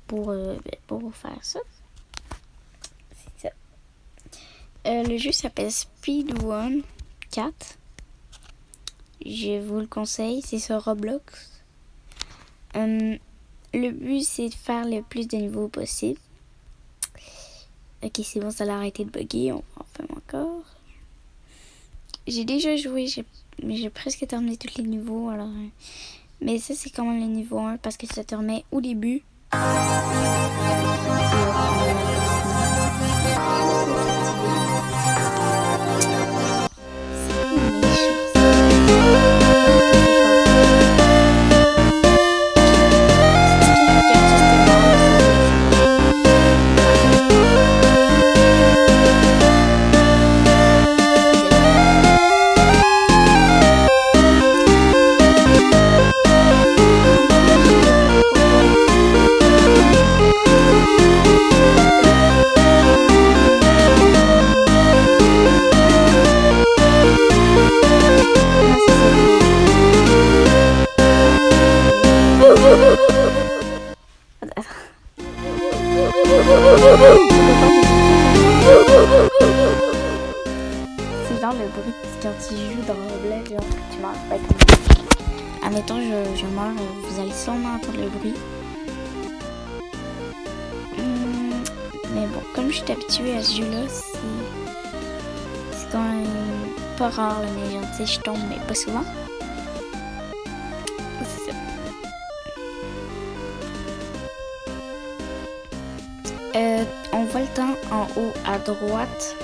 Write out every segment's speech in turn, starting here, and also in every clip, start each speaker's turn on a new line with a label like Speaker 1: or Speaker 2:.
Speaker 1: pour faire ça. C'est ça. Le jeu s'appelle Speedrun 4. Je vous le conseille, c'est sur Roblox. Le but, c'est de faire le plus de niveaux possible. Ok, c'est bon, ça a arrêté de bugger, on en fait encore. J'ai déjà joué, mais j'ai presque terminé tous les niveaux, alors... Mais ça, c'est quand même le niveau 1, parce que ça te remet au début. C'est genre le bruit quand tu joues dans Roblox, genre tu meurs. Admettons, je meurs, vous allez sûrement entendre le bruit. Mais bon, comme je suis habituée à ce jeu-là, c'est quand même pas rare, là, mais genre, tu sais, je tombe, mais pas souvent. C'est ça. On voit le temps en haut à droite.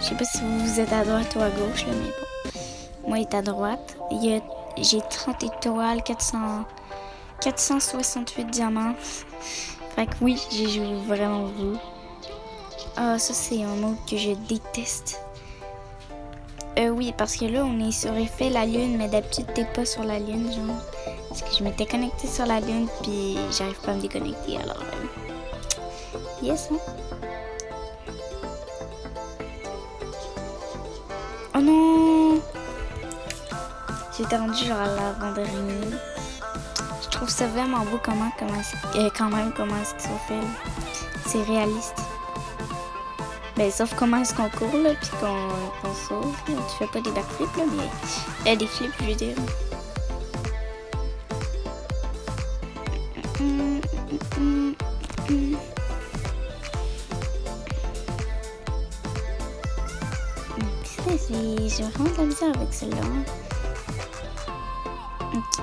Speaker 1: Je sais pas si vous êtes à droite ou à gauche, là, mais bon. Moi, il est à droite. J'ai 30 étoiles, 468 diamants. Fait que oui, j'ai joué vraiment beaucoup. Ah, ça, c'est un mode que je déteste. Oui, parce que là, on est sur effet la lune, mais d'habitude, t'es pas sur la lune, genre. Parce que je m'étais connectée sur la lune, puis j'arrive pas à me déconnecter, alors... Yes, hein? Oh non! J'étais rendue genre à l'avant-dernier. Je trouve ça vraiment beau quand même comment est-ce qu'ils sont faits. C'est réaliste. Ben, sauf comment est-ce qu'on court, là, puis qu'on saute. Tu fais pas des backflips, là, mais... des flips, je veux dire. J'ai vraiment de la misère avec celle-là. Okay.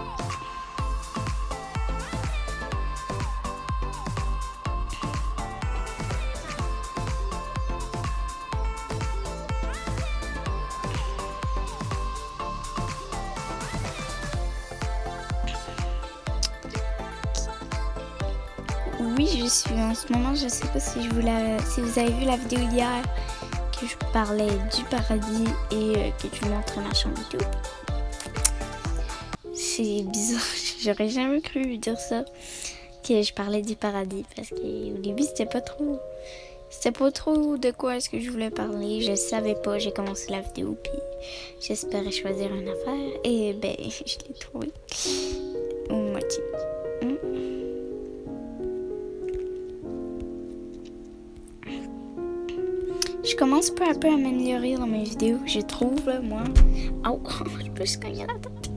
Speaker 1: Oui, je suis en ce moment, je sais pas si vous avez vu la vidéo hier que je parlais du paradis et que je vous montrais ma chambre et tout. C'est bizarre, j'aurais jamais cru dire ça, que je parlais du paradis, parce qu'au début c'était pas trop de quoi est-ce que je voulais parler, je savais pas, j'ai commencé la vidéo puis j'espérais choisir une affaire et ben je l'ai trouvé au moitié. Je commence peu à peu à m'améliorer dans mes vidéos, je trouve, là, moi. Oh, je peux se cogner la tête.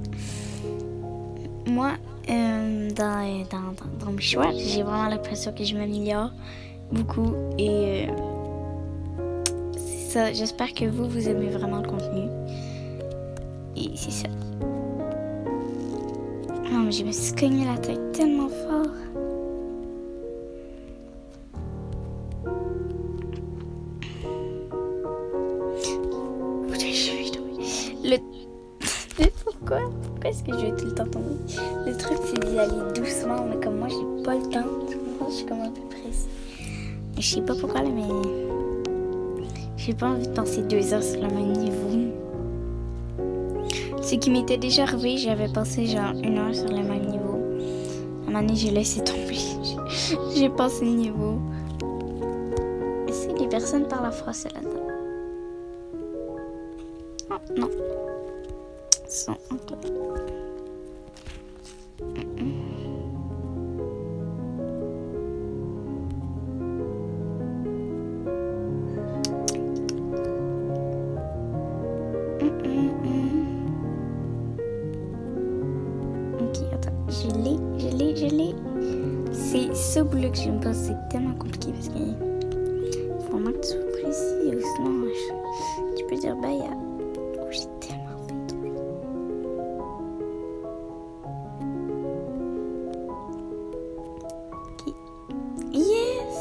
Speaker 1: Moi, dans mes choix, j'ai vraiment l'impression que je m'améliore beaucoup et c'est ça. J'espère que vous aimez vraiment le contenu. Et c'est ça. Non, mais je me suis cogné la tête tellement fort. Pourquoi est-ce que je vais tout le temps tomber? Le truc, c'est d'y aller doucement, mais comme moi, j'ai pas le temps. Je suis comme un peu pressée. Je sais pas pourquoi, là, mais j'ai pas envie de passer 2 heures sur le même niveau. Ce qui m'était déjà arrivé, j'avais passé genre 1 heure sur le même niveau. À un moment donné, j'ai laissé tomber. J'ai passé le niveau. Est-ce que les personnes parlent en français là-dedans? Oh, non. Sont encore. que j'aime pas, c'est tellement compliqué parce que faut vraiment que tu sois précis ou sinon tu peux dire ben oh, j'ai tellement fait. Ok. Yes!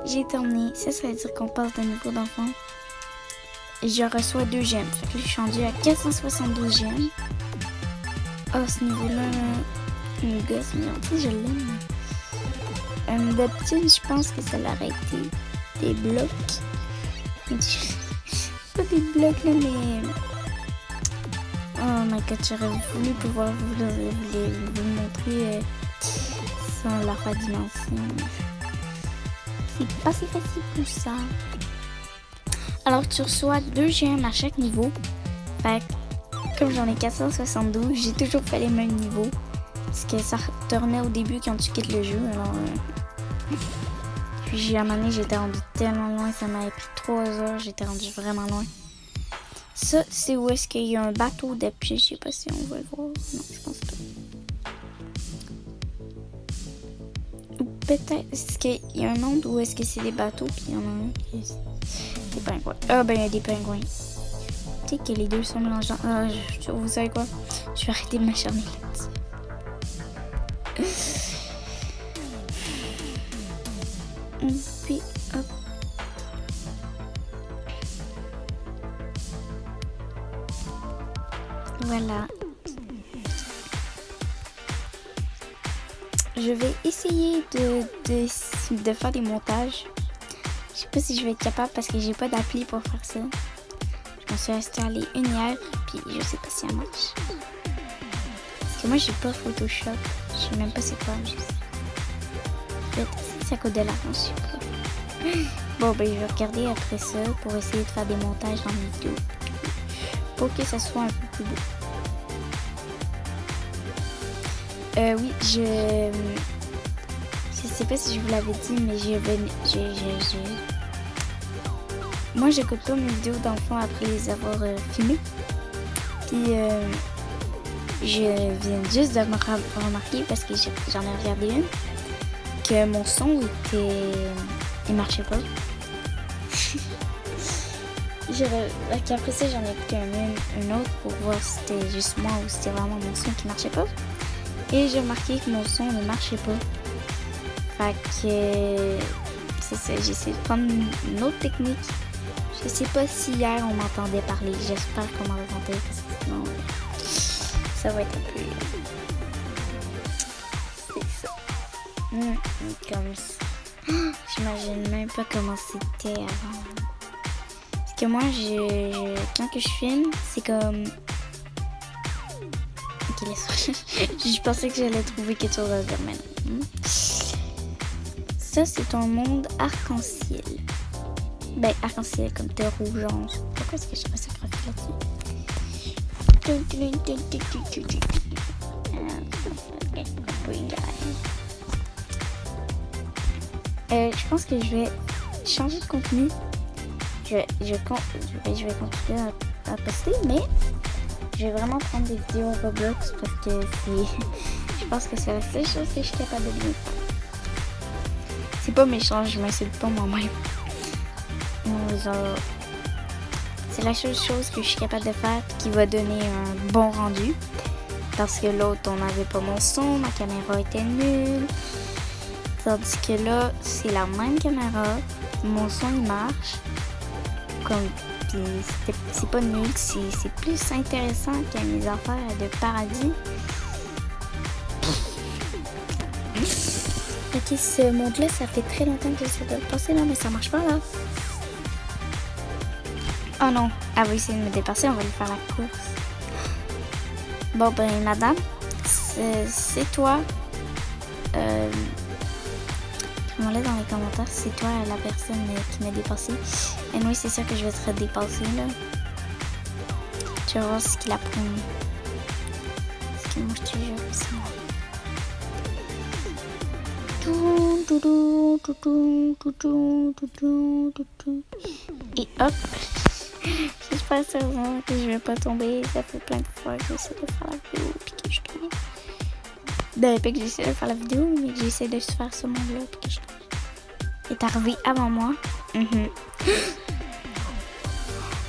Speaker 1: J'ai terminé. Ça veut dire qu'on passe de niveau d'enfant. Et je reçois 2 gemmes. Fait que là, je suis rendue à 472 gemmes. Oh, ce niveau-là, le gars, c'est gentil, je l'aime. D'habitude, je pense que ça l'aurait été des blocs. Pas des blocs, là, mais... Oh my god, j'aurais voulu pouvoir vous le montrer sans la dimension. C'est pas si facile pour ça. Alors, tu reçois 2 gemmes à chaque niveau. Fait que, comme j'en ai 472, j'ai toujours fait les mêmes niveaux. Parce que ça retournait au début quand tu quittes le jeu. Alors, puis à un moment donné, j'étais rendu tellement loin. Ça m'avait pris 3 heures. J'étais rendu vraiment loin. Ça, c'est où est-ce qu'il y a un bateau d'appui. Je sais pas si on va le voir. Non, je pense pas. Ou peut-être, est-ce qu'il y a un monde où est-ce que c'est des bateaux. Puis il y en a un qui est des pingouins. Ah, ben il y a des pingouins. Tu sais que les deux sont mélangeants. Ah, vous savez quoi? Je vais arrêter de m'acharner là-dessus. Puis, hop. Voilà. Je vais essayer de faire des montages. Je sais pas si je vais être capable parce que j'ai pas d'appli pour faire ça. Je me suis installé une hier, puis je sais pas si ça marche. Parce que moi j'ai pas Photoshop. Je sais même pas c'est quoi. Peut-être que ça coûte de l'argent, je sais pas. Bon ben je vais regarder après ça pour essayer de faire des montages dans mes vidéos. Pour que ça soit un peu plus beau. Oui, je sais pas si je vous l'avais dit, mais moi j'écoute pas mes vidéos d'enfants après les avoir filmées. Puis je viens juste de me remarquer parce que j'en ai regardé une que mon son il marchait pas. Après ça j'en ai écouté un autre pour voir si c'était juste moi ou si c'était vraiment mon son qui marchait pas. Et j'ai remarqué que mon son ne marchait pas. Fait que c'est ça, j'ai essayé de prendre une autre technique. Je sais pas si hier on m'entendait parler. J'espère qu'on m'entendait parce que sinon ça va être un peu... C'est ça. Comme ça. J'imagine même pas comment c'était avant. Parce que moi, quand que je filme, c'est comme... Ok, je pensais que j'allais trouver quelque chose à dire maintenant. Ça, c'est un monde arc-en-ciel. Ben, arc-en-ciel, comme t'es rouge. Pourquoi est-ce que je fais ça graphique là-dessus? Je pense que je vais changer de contenu. Je vais continuer à poster, mais je vais vraiment prendre des vidéos Roblox parce que je pense que c'est la seule chose que je suis capable de bien faire. C'est pas méchant, je m'insulte pas moi-même. C'est la seule chose que je suis capable de faire qui va donner un bon rendu. Parce que l'autre, on n'avait pas mon son, ma caméra était nulle. Tandis que là, c'est la même caméra, mon son il marche. C'est pas nul, c'est plus intéressant que mes affaires de paradis. Ok, ce monde-là, ça fait très longtemps que j'essaie de le passer là, mais ça marche pas là. Oh non, elle va essayer de me dépasser, on va lui faire la course. Bon ben madame, c'est toi. Écrivez-moi dans les commentaires, c'est toi la personne qui m'a dépassé. Et oui, c'est sûr que je vais te dépasser là. Tu vas voir ce qu'il a promis. Parce que moi je te jure que c'est moi. Et hop. J'espère sérieusement que je vais pas tomber. Ça fait plein de fois que j'essaie de faire la vidéo puis que je tombe. Depuis que j'essaie de faire la vidéo, mais j'essaie de se faire sur mon vlog. Que je... est arrivé avant moi.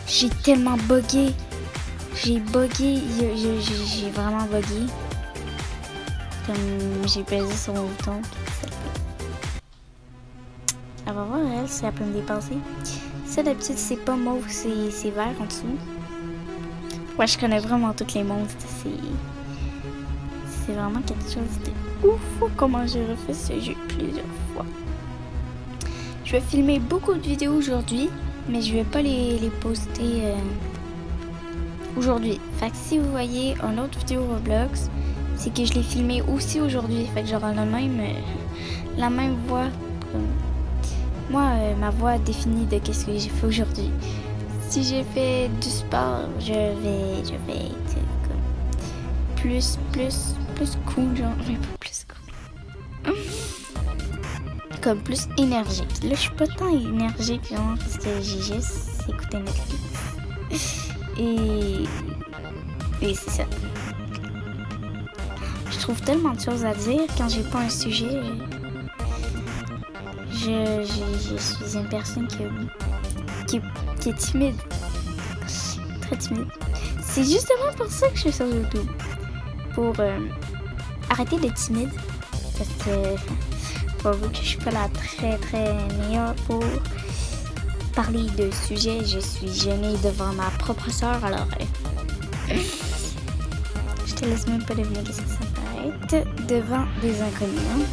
Speaker 1: J'ai tellement bugué. J'ai bugué. J'ai vraiment bugué. Comme j'ai pesé sur mon bouton. Elle va voir elle si elle peut me dépasser. Ça d'habitude c'est pas mauve, c'est vert en dessous. Ouais, je connais vraiment toutes les monstres. C'est vraiment quelque chose de ouf. Comment j'ai refait ce jeu plusieurs fois. Je vais filmer beaucoup de vidéos aujourd'hui, mais je vais pas les poster aujourd'hui. Fait que si vous voyez une autre vidéo Roblox, c'est que je l'ai filmé aussi aujourd'hui. Fait que j'aurai la même voix. Moi, ma voix définie de qu'est-ce que j'ai fait aujourd'hui. Si j'ai fait du sport, je vais être comme plus cool, genre, mais pas plus cool. Comme plus énergique. Là, je suis pas tant énergique, genre, parce que j'ai juste écouté Netflix. Et c'est ça. Je trouve tellement de choses à dire quand j'ai pas un sujet. Je suis une personne qui est timide. Très timide. C'est justement pour ça que je suis sur YouTube. Pour arrêter d'être timide. Parce que faut avouer que je suis pas la très meilleure pour parler de sujets. Je suis gênée devant ma propre sœur. Alors, je te laisse même pas deviner qu'est-ce que ça va être devant des inconnus. Hein?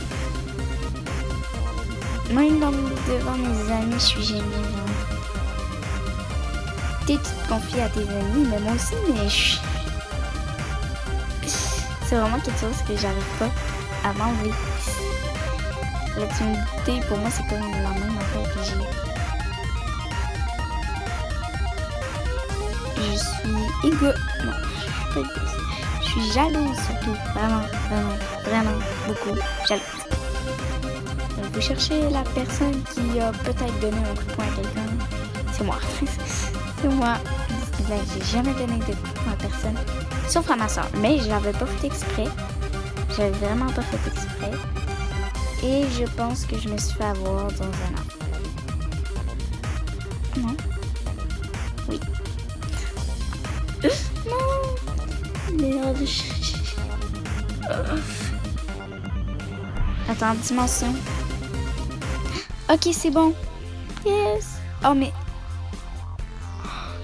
Speaker 1: Même devant mes amis, je suis gênée. Tu te confies à tes amis, mais moi aussi, mais c'est vraiment quelque chose que j'arrive pas à m'enlever. La timidité, pour moi, c'est comme la même affaire que j'ai. Je suis Non, je suis pas égoïste. Je suis jalouse surtout. Vraiment beaucoup jalouse. Vous cherchez la personne qui a peut-être donné un coup de poing à quelqu'un. C'est moi. C'est moi. J'ai jamais donné de coup de poing à personne. Sauf à ma soeur. Mais je l'avais pas fait exprès. J'avais vraiment pas fait exprès. Et je pense que je me suis fait avoir dans un an. Non? Oui. Non! Merde. Attends, dimension. Ok, c'est bon. Yes. Oh, mais...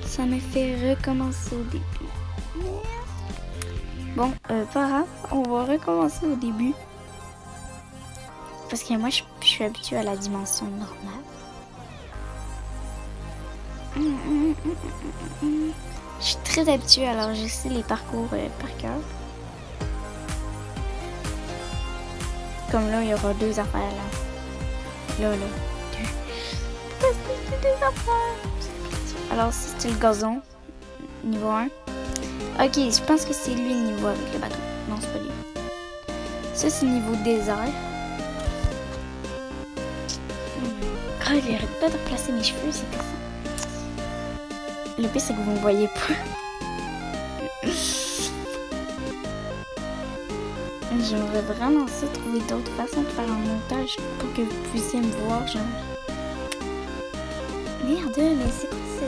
Speaker 1: ça me fait recommencer au début. Bon, pas grave. On va recommencer au début. Parce que moi, je suis habituée à la dimension normale. Je suis très habituée, alors je sais les parcours par cœur. Comme là, il y aura 2 affaires là. Là. Parce que c'est 2 affaires. Alors, c'est le gazon. Niveau 1. Ok, je pense que c'est lui le niveau avec le bateau. Non, c'est pas lui. Ça, c'est le niveau désert. Oh, il arrête pas de replacer mes cheveux, c'est que ça. Le pire, c'est que vous ne me voyez pas. J'aimerais vraiment ça, trouver d'autres façons de faire un montage pour que vous puissiez me voir, genre. Merde, mais c'est quoi ça?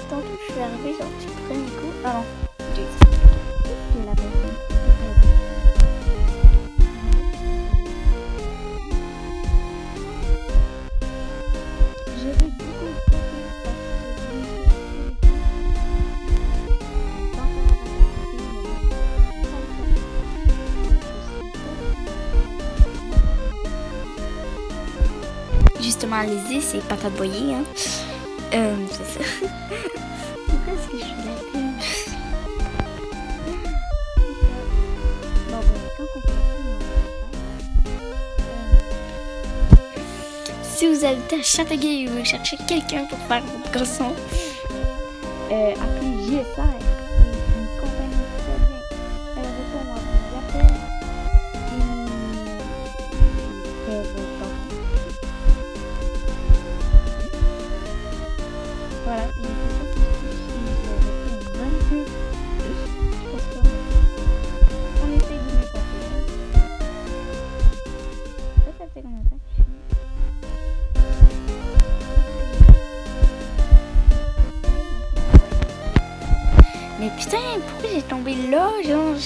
Speaker 1: Tantôt je suis arrivée, genre tu prends mes coups. Ah non, j'ai la bonne. Justement, les is, c'est patates boyées, hein. C'est ça. Pourquoi est-ce que je suis là? Bon, quand on fait si vous habitez à Châteauguay et vous cherchez quelqu'un pour faire votre garçon, appelez JSR. C'est une compagnie très bien. Elle répond à vos appels. Voilà, je sais pas si une bonne pub. fait combien de temps? Mais putain, pourquoi j'ai tombé là, genre...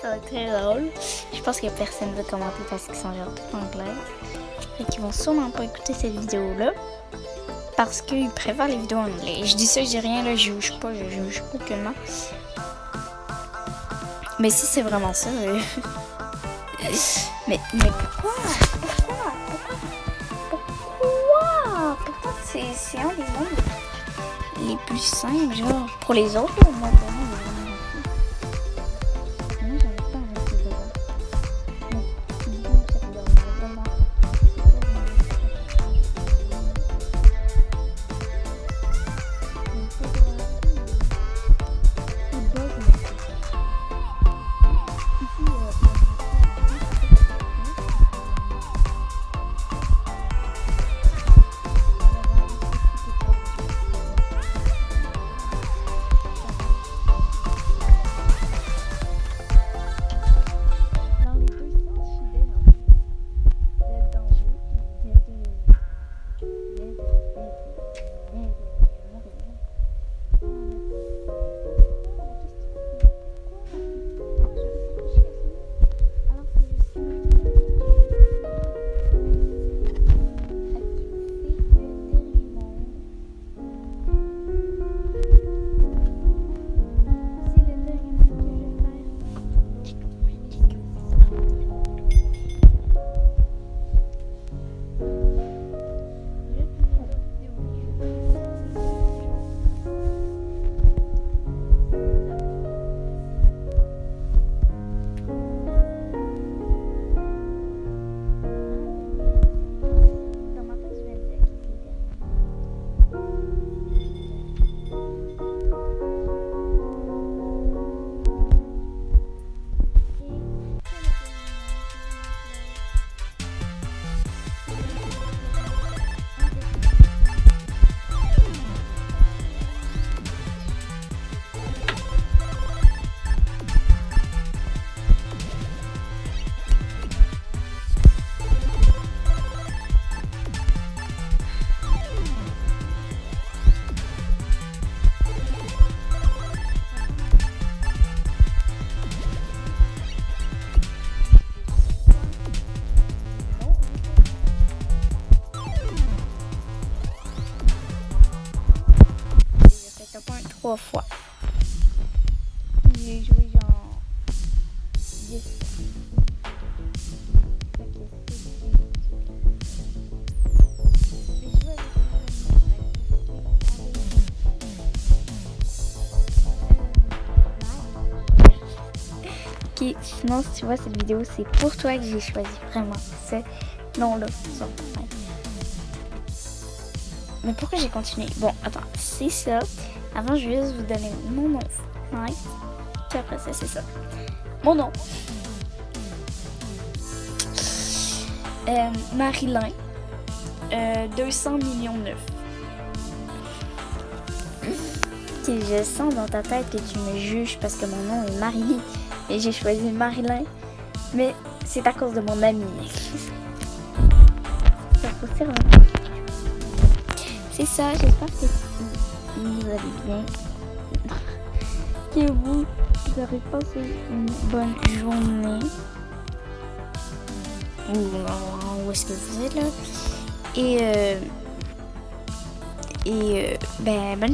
Speaker 1: Ça va être très drôle. Je pense que personne ne va commenter parce qu'ils sont genre tout anglais. Fait qu'ils vont sûrement pas écouter cette vidéo-là. Parce qu'ils préfèrent les vidéos en anglais. Je dis ça, je dis rien, là, je juge pas, je juge aucunement. Mais si c'est vraiment ça. Mais pourquoi? Pourquoi c'est un des mots les plus simples, genre. Pour les autres, moi, pour moi, trois fois. J'ai joué genre 10. Ok, sinon si tu vois cette vidéo, c'est pour toi que j'ai choisi vraiment ce nom-là. Mais pourquoi j'ai continué? Bon, attends, c'est ça. Avant, je vais juste vous donner mon nom. Ouais. Puis après ça, c'est ça. Mon nom. Marilyn. 200 millions 9. Ok, je sens dans ta tête que tu me juges parce que mon nom est Marilyn. Et j'ai choisi Marilyn. Mais c'est à cause de mon ami. Ça faut faire un... C'est ça, j'espère que vous allez bien. Que vous aurez passé une bonne journée. Où est-ce que vous êtes là? Et ben, bonne journée.